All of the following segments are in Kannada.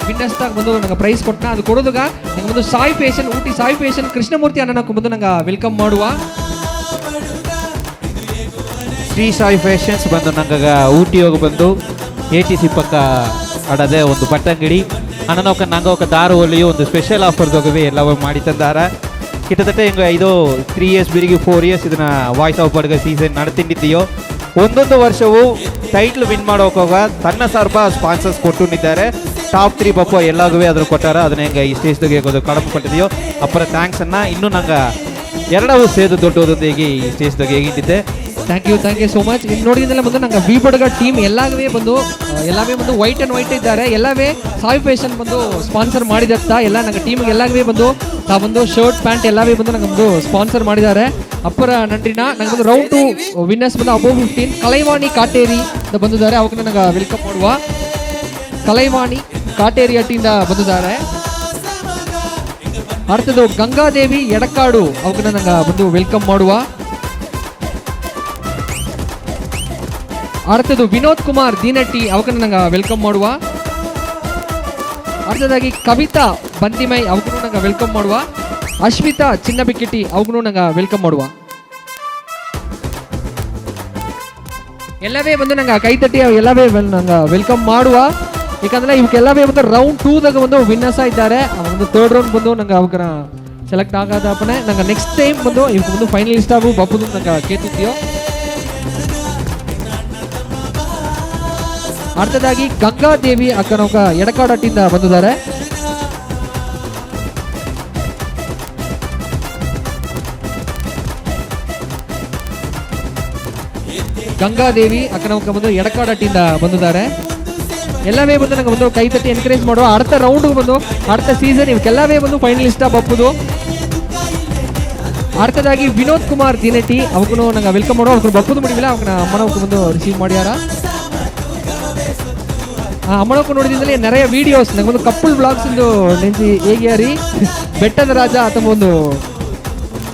ವಿನ್ನರ್ಸ್ದಾಗ ಬಂದು ನಂಗೆ ಪ್ರೈಸ್ ಕೊಟ್ಟನ. ಅದು ಕೊಡೋದಾಗ ನಂಗೆ ಒಂದು ಸಾಯಿ ಫ್ಯಾಷನ್ ಊಟಿ ಸಾಯಿ ಫ್ಯಾಷನ್ ಕೃಷ್ಣಮೂರ್ತಿ ಅಣ್ಣನ ಬಂದು ನಂಗೆ ವೆಲ್ಕಮ್ ಮಾಡುವ. ಶ್ರೀ ಸಾಯಿ ಫ್ಯಾಷನ್ಸ್ ಬಂದು ನಂಗೆ ಊಟಿ ಹೋಗಿ ಬಂದು ATC ಪಕ್ಕ ಆಡದೆ ಒಂದು ಬಟ್ಟಂಗಡಿ ಅಣ್ಣನೊಕ್ಕ ನಂಗೆ ఒక ದಾರು ಒಲಿಯು ಒಂದು ಸ್ಪೆಷಲ್ ಆಫರ್ದೋಗವೆ ಎಲ್ಲವೂ ಮಾಡಿ ತಂದಾರ. ಕಿಟ್ಟತಟ್ಟೆ ಹಿಂಗೆ ಇದು 3 years ಬಿರಿಗೆ 4 years ಇದನ್ನ ವಾಯ್ಸ್ ಆಫ್ ಬರ್ಗ ಸೀಸನ್ ನಡ್ತಿದ್ದಿದೆಯೋ. ಒಂದೊಂದು ವರ್ಷವೂ ಟೈಟ್ಲ್ ವಿನ್ ಮಾಡೋಕೋಗ ತನ್ನ ಸರ್ಬ ಸ್ಪಾನ್ಸರ್ಸ್ ಕೊಟ್ಟಿದ್ದಾರೆ. ಟಾಪ್ 3 ಪಪ್ಪ ಎಲ್ಲಾಗೂ ಅದ್ರ ಕೊಟ್ಟಾರ. ಅದನ್ನ ಹೆಂಗೆ ಈ ಸ್ಟೇಜ್ದಾಗೆ ಕಡಿಮೆ ಕೊಟ್ಟಿದೆಯೋ ಅಪ್ಪರ ಥ್ಯಾಂಕ್ಸ್ ಅನ್ನ. ಇನ್ನೂ ನಂಗೆ ಎರಡವೂ ಸೇದು ದೊಡ್ಡದೊಂದು ಹೇಗೆ ಈ ಸ್ಟೇಜ್ದಾಗೆ ಹೇಗಿದ್ದಿದ್ದೆ. Thank you so much. ಇನ್ನು ನೋಡಿದ್ರಲ್ಲ ಬಂದು ನಂಗೆ ವಿ ಬಡ್ಗ ಟೀಮ್ ಎಲ್ಲವೇ ಬಂದು ವೈಟ್ ಆ್ಯಂಡ್ ವೈಟ್ ಇದ್ದಾರೆ. ಎಲ್ಲವೇ ಸಾಯಿ ಫ್ಯಾಷನ್ ಬಂದು ಸ್ಪಾನ್ಸರ್ ಮಾಡಿದತ್ತ ಎಲ್ಲ ನಂಗೆ ಟೀಮಿಗೆ ಎಲ್ಲವೇ ಬಂದು ಬಂದು ಶರ್ಟ್ ಪ್ಯಾಂಟ್ ಎಲ್ಲವೇ ಬಂದು ನಂಗೆ ಒಂದು ಸ್ಪಾನ್ಸರ್ ಮಾಡಿದ್ದಾರೆ. ಅಪ್ಪರ ನಂಟ್ರಿನ ನಂಗೆ ಒಂದು ರೌಂಡ್ 2 ವಿನ್ನರ್ಸ್ ಬಂದು ಅಬೌವ್ 15 ಕಲೈವಾಣಿ ಕಾಟೇರಿ ಅಂತ ಬಂದಿದ್ದಾರೆ. ಅವಕ್ಕೆ ನನಗೆ ವೆಲ್ಕಮ್ ಮಾಡುವ. ಕಲೈವಾಣಿ ಕಾಟೇರಿ ಹಟ್ಟಿಯಿಂದ ಬಂದಿದ್ದಾರೆ. ಅರ್ಥದ್ದು ಗಂಗಾದೇವಿ ಎಡಕಾಡು ಅವಕ್ಕೆ ನನಗೆ ಬಂದು ವೆಲ್ಕಮ್ ಮಾಡುವ. ಅರ್ಥದ್ದು ವಿನೋದ್ ಕುಮಾರ್ ದೀನಟ್ಟಿ ಅವಕ್ಕೆ ನಂಗೆ ವೆಲ್ಕಮ್ ಮಾಡುವ. ಅರ್ಥದಾಗಿ ಕವಿತಾ ಬಂತಿಮೈ ಅವಗೂ ನಂಗೆ ವೆಲ್ಕಮ್ ಮಾಡುವ. ಅಶ್ವಿತಾ ಚಿನ್ನಬಿಕ್ಕಿಟ್ಟಿ ಅವಗೂ ನಂಗೆ ವೆಲ್ಕಮ್ ಮಾಡುವ. ಎಲ್ಲವೇ ಬಂದು ನಂಗೆ ಕೈ ತಟ್ಟಿ ಎಲ್ಲವೇ ನಂಗೆ ವೆಲ್ಕಮ್ ಮಾಡುವ. ಯಾಕಂದ್ರೆ ಇವಕ್ಕೆಲ್ಲವೇ ಬಂದು ರೌಂಡ್ 2ದಾಗ ಒಂದು ವಿನ್ನರ್ಸ್ ಇದ್ದಾರೆ. ಒಂದು 3rd ರೌಂಡ್ ಬಂದು ನಂಗೆ ಅವರ ಸೆಲೆಕ್ಟ್ ಆಗೋದಪ್ಪನೇ ನಂಗೆ ನೆಕ್ಸ್ಟ್ ಟೈಮ್ ಬಂದು ಇವಕ್ಕೆ ಬಂದು ಫೈನಲಿಸ್ಟ್ ಆಗು ಬಪ್ಪದು ನಂಗೆ ಕೇಳ್ತಿದ್ಯೋ. ಅರ್ಥದಾಗಿ ಗಂಗಾದೇವಿ ಅಕ್ಕನೊಬ್ಬ ಎಡಕಾಡಟ್ಟಿಂದ ಬಂದಿದ್ದಾರೆ. ಗಂಗಾದೇವಿ ಅಕ್ಕನೊಬ್ಬ ಬಂದು ಎಡಕಾಡಟ್ಟಿಂದ ಬಂದಿದ್ದಾರೆ. ಎಲ್ಲವೇ ಬಂದು ನಂಗೆ ಬಂದು ಕೈ ತಟ್ಟಿ ಎನ್ಕರೇಜ್ ಮಾಡುವ. அடுத்த ರೌಂಡ್ ಬಂದು அடுத்த ಸೀಸನ್ ಇವಕ್ಕೆಲ್ಲವೇ ಬಂದು ಫೈನಲಿಸ್ಟ್ ಬಪ್ಪುದು. ಅರ್ಥದಾಗಿ ವಿನೋದ್ ಕುಮಾರ್ ದಿನೆಟ್ಟಿ ಅವಕ್ಕೂ ನಂಗೆ ವೆಲ್ಕಮ್ ಮಾಡುವ. ಅವ್ರು ಬಪ್ಪುದು ಮಾಡಿಲ್ಲ ಅವನ ಅಮ್ಮನವ್ಕು ಬಂದು ರಿಸೀವ್ ಮಾಡ್ಯಾರ. ಅಮ್ಮನಕ್ಕೂ ನೋಡಿದ್ರೆ நிறைய ವೀಡಿಯೋಸ್ ನಂಗೆ ಒಂದು ಕಪ್ಪಲ್ ಬ್ಲಾಗ್ಸ್ ಒಂದು ನೆಂಚಿ ಹೇಗೆ ಬೆಟ್ಟದ ರಾಜ ಅಥವಾ ಒಂದು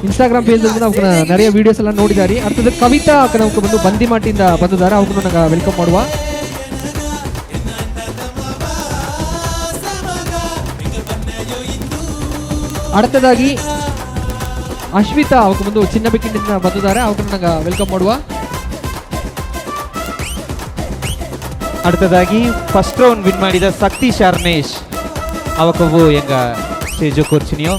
ಇನ್ಸ್ಟಾಗ್ರಾಮ್ ಪೇಜ್ ಅವ್ನ நிறைய ವೀಡಿಯೋಸ್ ಎಲ್ಲ ನೋಡಿದಾರೆ. ಅರ್ಥದ ಕವಿತಾ ಅಕ್ಕನವ್ಕು ಬಂದು ಬಂದಿಮಾಟಿಂದ ಬಂದಿದ್ದಾರೆ. ಅವ್ರಿಗೂ ನಂಗೆ ವೆಲ್ಕಮ್ ಮಾಡುವ. அடுத்தದಾಗಿ ಅಶ್ವಿತಾ ಅವಕ್ಕೆ ಬಂದು ಚಿನ್ನಬಿಕ್ಕಿನಿಂದ ಬಂದಿದ್ದಾರೆ. ಅವ್ರನ್ನ ನಂಗೆ ವೆಲ್ಕಮ್ ಮಾಡುವ. அடுத்தದಾಗಿ ಫಸ್ಟ್ ರೌಂಡ್ ವಿನ್ ಮಾಡಿದ ಶಕ್ತಿ ಶರ್ಮೇಶ್ ಅವಕ್ಕೂ ಹೆಂಗ ಸ್ಟೇಜ್ ಕೂರ್ಚಿನಿಯೋ.